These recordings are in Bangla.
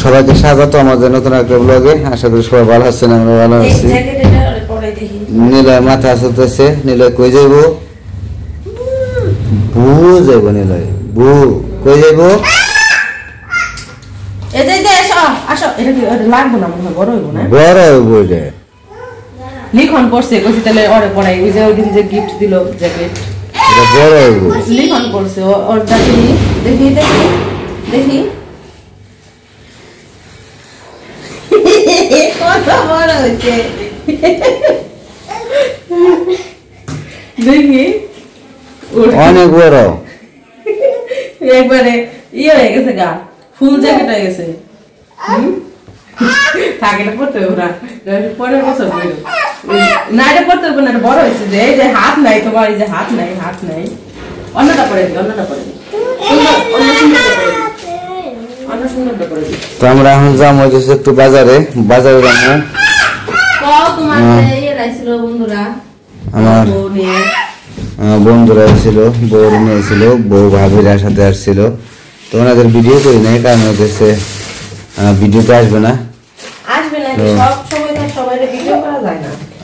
সবাইকে স্বাগত আমাদের নতুন একটা ব্লগে। আশা করি সবাই ভালো আছেন, আমরা ভালো আছি। নিলয় মাথা আসতেছে। নিলয় কই যাইব? বু যাইব। নিলয় বু কই যাইব? বড় হইব এটা। লিখন পড়ছে কইছি তাহলে ওরে পড়াই। ওই যে ওইদিন যে গিফট দিল জ্যাকেট, এটা বড় হইব। লিখন পড়ছে ওর দেখি দেখি দেখি দেখি কত বড় হচ্ছে দেখি অনেক বড়। একবারে ইয়ে হয়ে গেছে গা, ফুল জ্যাকেট হয়ে গেছে। থাকে না পড়তে ওরা পরের বছর বইল না, এটা পড়তে হবে না, বড় হয়েছে যে এই যে হাত নাই তোমার, এই যে হাত নাই, হাত নাই। অন্যটা পরে দিই, অন্যটা পরে দিই, অন্য সুন্দরটা করে দিই। তো আমরা এখন যাবো একটু বাজারে। বাজারে যাবো। তোমার ইয়ে রাইছিল বন্ধুরা, আমার বন্ধুরা এসেছিল, বউ নিয়ে এসেছিল, বউ ভাবিরা সাথে আসছিল। তো ওনাদের ভিডিও করি নাই, কারণ হচ্ছে ভিডিওতে আসবে না।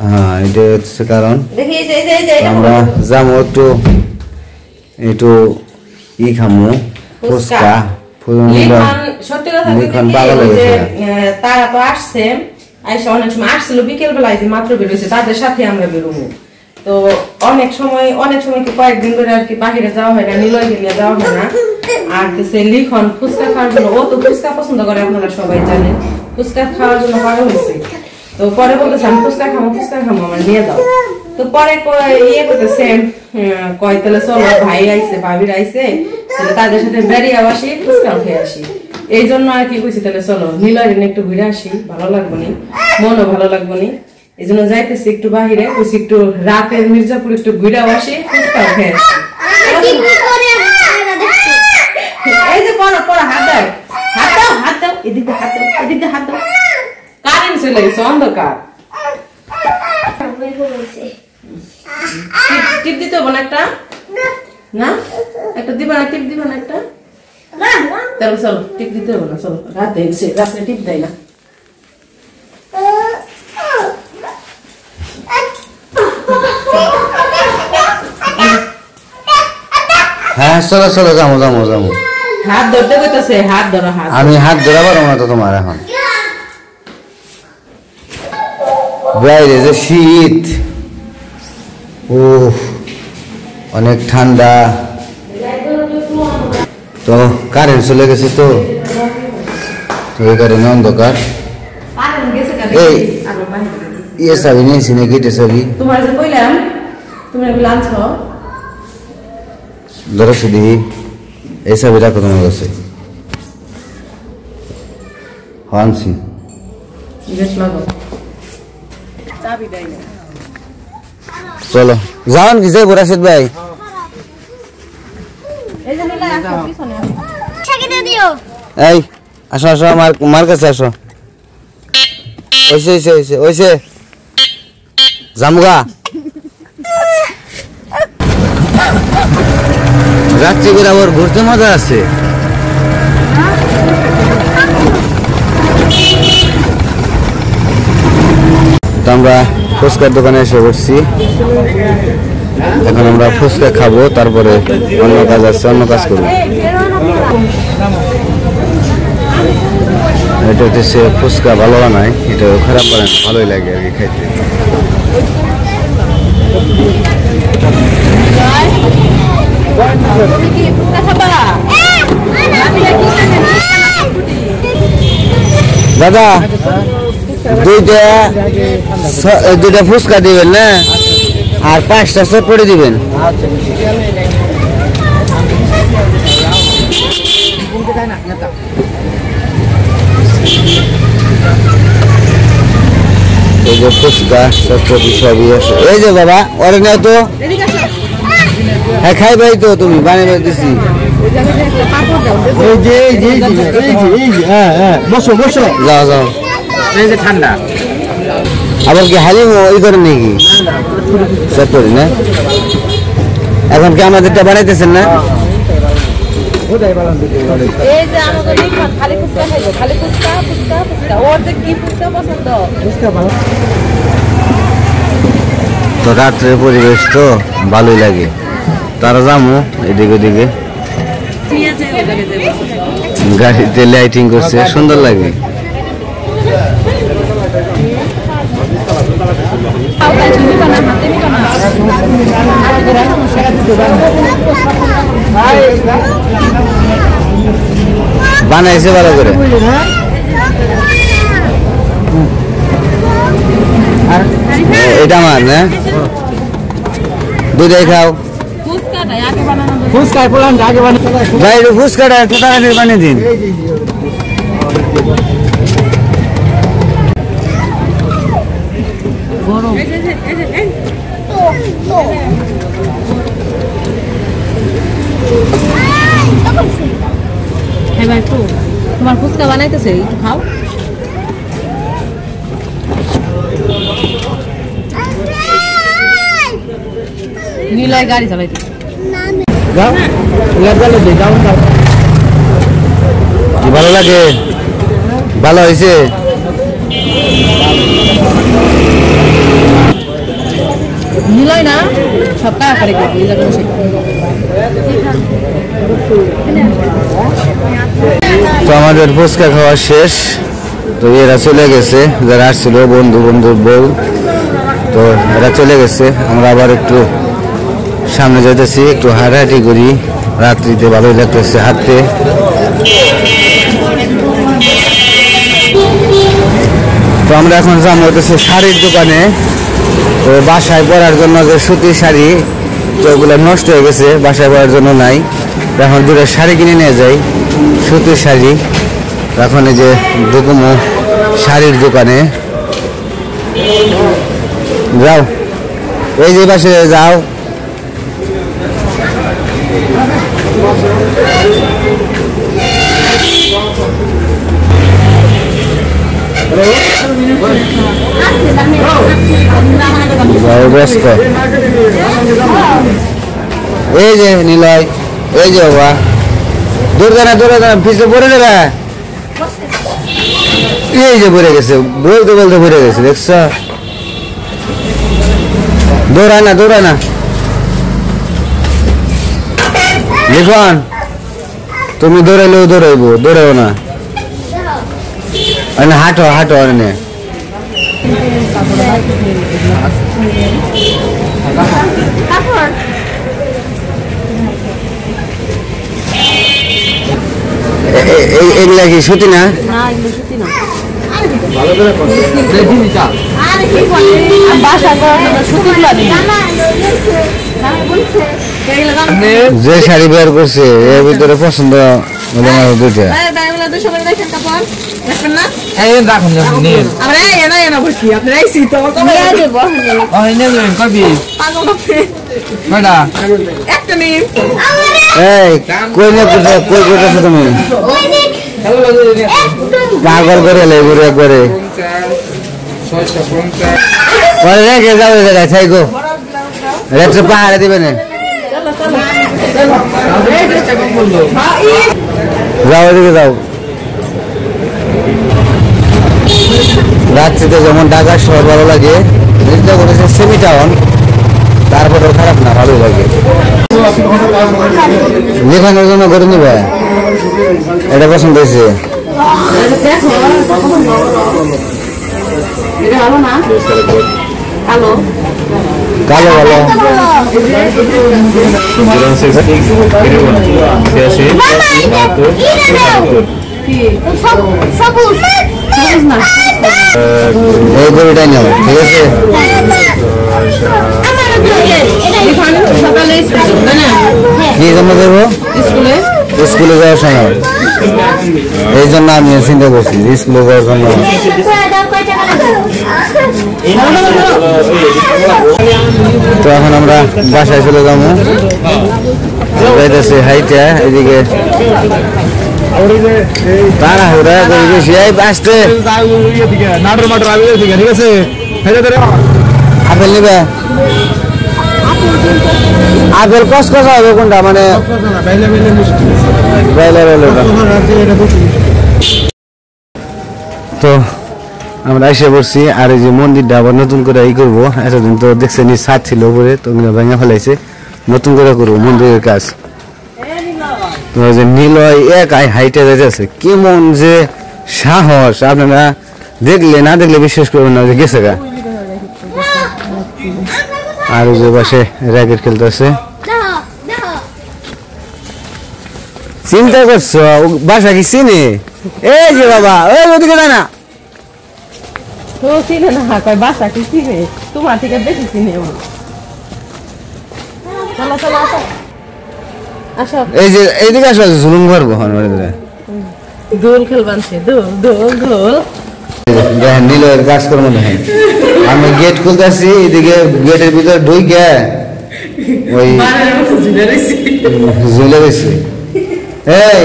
হ্যাঁ, এটা হচ্ছে কারণ। আমরা যাবো একটু একটু ই খামো, ফুচকা। তারা তো আসছে, অনেক সময় আসছিল বিকেল বেলায়, মাত্র বেরোছে, তাদের সাথে আমরা বেরোবো। তো অনেক সময় কি কয়েকদিন ধরে আর কি বাহিরে যাওয়া হয় না, নিলয়কে নিয়ে যাওয়া হয় না। আর সে লিখন ফুচকা খাওয়ার জন্য, ও তো ফুচকা পছন্দ করে, আপনারা সবাই জানেন, ফুচকা খাওয়ার জন্য পাগল হয়েছে। তো পরে বলতেছে আমি ফুচকা খামো, আমার নিয়ে যাও। তো পরে ইয়ে করতেছে, কয় তাহলে চলো, ভাই আইছে, ভাবির আইছে, তাহলে তাদের সাথে বেরিয়ে আসি, ফুচকা খেয়ে আসি। এই জন্য আর কি কইছি তাহলে চলো নিলয় একটু ঘুরে আসি, ভালো লাগবো নি, মনও ভালো লাগবো নি। এই জন্য যাইতেছি একটু বাহিরে, কইছি একটু রাতে মির্জাপুর একটু ঘুরে আসি, ফুচকা খেয়ে আসি। এই যে পড়ো হাত দাও, হাত দাও, এদিকে হাত দাও, এদিকে হাত দাও। কারেন্ট চলে গেছে, অন্ধকার। টিপ দিতে হবে না একটা? না একটা দিবা না? টিপ দিবা না একটা? তাহলে চলো টিপ দিতে হবে না, চলো। রাতে টিপ দেয় না। হ্যাঁ চলো চলো, যাবো। হাত ধরতে কইতাছে, হাত ধরো। আমি হাত ধরা পারবো না তো তোমার। এখন বাইরে যে শীত, ও অনেক ঠান্ডা। তো কারেন্ট চলে গেছে, তো এই কারণে অন্ধকার। এই ইয়ে চাবি নিয়েছি নাকি? এটা চাবি তোমার যে কইলাম তুমি এগুলো আনছো, ধরো শুধু এই চাবি রাখো তোমার কাছে। আনছি। চলো যাওয়ান কি যাইব রাশিদ ভাই? এই আসো আসো, আমার কাছে আসো। ওইসে জামগা রাত্রি করে আবার ঘুরতে মজা আছে। তো আমরা ফুচকার দোকানে এসে বসছি। এখন আমরা ফুচকা খাবো, তারপরে অন্য কাজ আছে, অন্য কাজ করবো। এটা হচ্ছে ফুচকা ভালো বানায়, এটা খারাপ বানায়, ভালোই লাগে আর কি খাইতে। দাদা দুইটা ফুচকা দিবেন না, আর 5টা চটপটি দিবেন। এই যে ফুচকা চটপটি সবই আছে। এই যে বাবা ওরে নাও তো। হ্যাঁ খাই ভাই, তো তুমি বানিয়ে দিছি। যাও। ঠান্ডা আবার কি হালিম ওই করে নাকি? চটপটি না? এখন কি আমাদেরটা বানাইতেছেন না? এই যে আমাদের নির্মাণ খালি ফুচকা খাইবো, খালি ফুচকা ফুচকা ফুচকা। ওর যে কি ফুচকা পছন্দ। তো রাত্রের পরিবেশ তো ভালোই লাগে, তারা যাবো এদিকে ওদিকে, গাড়িতে লাইটিং করছে, সুন্দর লাগে। বানাইছে ভালো করে। এটা আমার না, দুটাই খাও। ভাই ফুচকাটা তাড়াতাড়ি বানিয়ে দিন। তোমার ফুচকা বানাইতেছে, একটু খাও। নীলয় গাড়ি চালাইতে ভালো লাগে, ভালো হয়েছে। নীলয় না সব তাড়াতাড়ি তো আমাদের ফুচকা খাওয়া শেষ, তো এরা চলে গেছে, যারা আসছিল বন্ধুর বউ, তো এরা চলে গেছে। আমরা আবার একটু সামনে যেতেছি, একটু হাঁটাহাঁটি করি, রাত্রিতে ভালোই লাগতেছে হাঁটতে। তো আমরা এখন যাবো হতেছে শাড়ির দোকানে, তো বাসায় পরার জন্য যে সুতির শাড়ি, তো ওগুলো নষ্ট হয়ে গেছে, বাসায় পরার জন্য নাই। এখন দুটো শাড়ি কিনে নিয়ে যাই, সুতির শাড়ি। এখন এই যে ঢুকুমো শাড়ির দোকানে, যাও এই যে পাশে যাও। ব্যস্ত এই যে নিলয়, এই যে বাবা দৌড়ে না পিছনে পড়ে যাবে, এই যে পড়ে গেছে, বলতে বলতে পড়ে গেছে, দেখছ? দৌড়ায় না লিখন, তুমি দৌড়াইলেও দৌড়াইবো, দৌড়াইও না, হাঁটো এনে। এগুলা কি সুতি না? যে শাড়ি বের করছে এর ভিতরে পছন্দ দুইটা। তুমি পাগল করে একবারে রেখে যাও জায়গায় থাইগো, রেটে পাহাড়ে দিবে না, যাও এদিকে যাও। রাত্রিতে যেমন ঢাকা শহর ভালো লাগে, চিন্তা করেছে সেমি টাউন, তারপরেও খারাপ না, ভালো লাগে। লেখানোর জন্য করে নিবে, এটা পছন্দ হয়েছে। কালো ভালো এই গরুটাই নাও, ঠিক আছে? কি জন্য দেবো? স্কুলে যাওয়ার সময়, এই জন্য আমি চিন্তা করছি স্কুলে যাওয়ার জন্য। তো এখন আমরা বাসায় চলে যাবো, যাইতেছি হাইটা এদিকে, তাড়াহুড়া করে বেশি আসতে। আপেল নিবে? আপেল কসকসা হবে কোনটা মানে বাইলে বাইলে তো আমরা এসে পড়ছি আর এই যে মন্দিরটা আবার নতুন করে ই করবো এতদিন তো দেখছেন ছাদ ছিল উপরে তো ভেঙে ফেলাইছে নতুন করে করবো মন্দিরের কাজ তো যে নীলয় এক হাইটে যাচ্ছে কেমন যে সাহস আপনারা দেখলে না দেখলে বিশ্বাস করবেন না যে গেছে গা আর ওই যে পাশে র্যাকেট খেলতেছে চিন্তা করছো বাসা কি চিনি এই যে বাবা ওই ওদিকে না তো চিনে না কয় বাসা কি চিনে তোমার থেকে বেশি চিনে চলো চলো আসো আসো এই যে এইদিকে আসো জুলুম করবো দোল খেলবানছে দোল দোল দোল দেখেন নীলের কাজকর্ম দেখেন আমি গেট খুলতেছি এদিকে গেটের ভিতরে ঢুকে ওই ঝুলে গেছি এই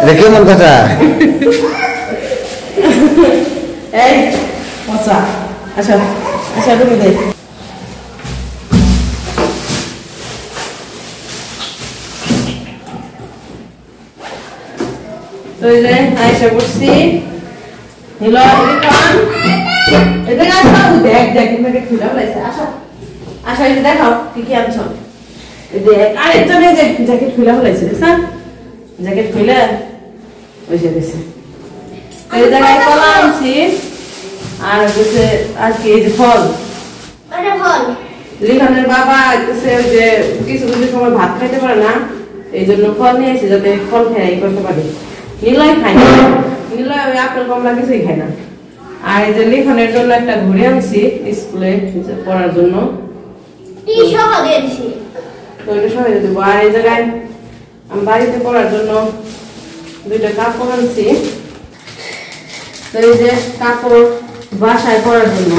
এটা কেমন কথা এই আচ্ছা আচ্ছা আচ্ছা তুমি দেখ তো এই যে আয়সা করছি হলো এখন এটা আসো দেখ জ্যাকেট মেকে খুলে লাইছে আসো আসো এই দেখাও কি কি আনছো এই দেখ আরেকটা নেই যে জ্যাকেট খুলে লাইছে স্যার জ্যাকেট খুলে ওই যে দিছে এই জায়গায় কলা আনছি আর হচ্ছে আর কি এই যে ফল ওটা ফল লিখানের বাবা হচ্ছে ওই যে কিছু কিছু সময় ভাত খাইতে পারে না এই জন্য ফল নিয়ে এসে যাতে ফল খেয়ে করতে পারি নীলয় খায় না নীলয় ওই আপেল কমলা কিছুই খায় না আর এই যে লিখনের জন্য একটা ঘুরে আনছি স্কুলে পড়ার জন্য টি সহ দিয়ে দিছি তো এটা সবাই দেবো আর এই জায়গায় আমি বাড়িতে পড়ার জন্য দুইটা কাপড় আনছি তো এই যে কাপড় বাসায় পড়ার জন্য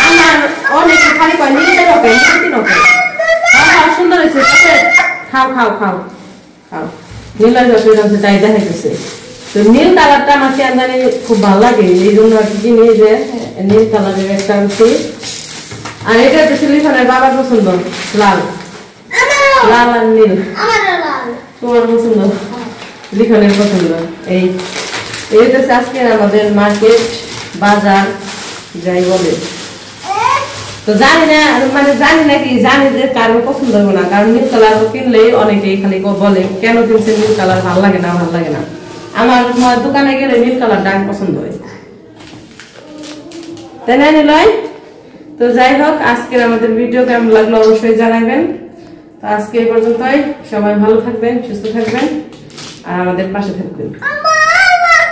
আমার অনেক খালি কয় নিয়ে রকে খাও সুন্দর হয়েছে খাও খাও খাও খাও নীলা যশোর আছে তাই দেখাইতেছে তো নীল কালারটা আমার কেন জানি খুব ভালো লাগে এই জন্য আর কি কিনে যে নীল কালারের একটা আনছি আর এটা হচ্ছে লিখনের বাবার পছন্দ লাল লাল আর নীল আমার লাল তোমার পছন্দ লিখনের পছন্দ এই এইটা আজকে আমাদের মার্কেট বাজার যাই বলে তো জানি না মানে জানি নাকি জানি যে কারোর পছন্দ হবে না কারণ নীল কালার কিনলেই অনেকেই খালি বলে কেন কিনছে নীল কালার ভালো লাগে না ভালো লাগে না আমার দোকানে গেলে নীল কালারটা পছন্দ হয় তাই না নিলয় তো যাই হোক আজকের আমাদের ভিডিও কেমন লাগলো অবশ্যই জানাবেন তো আজকে এই পর্যন্তই সবাই ভালো থাকবেন সুস্থ থাকবেন আর আমাদের পাশে থাকবেন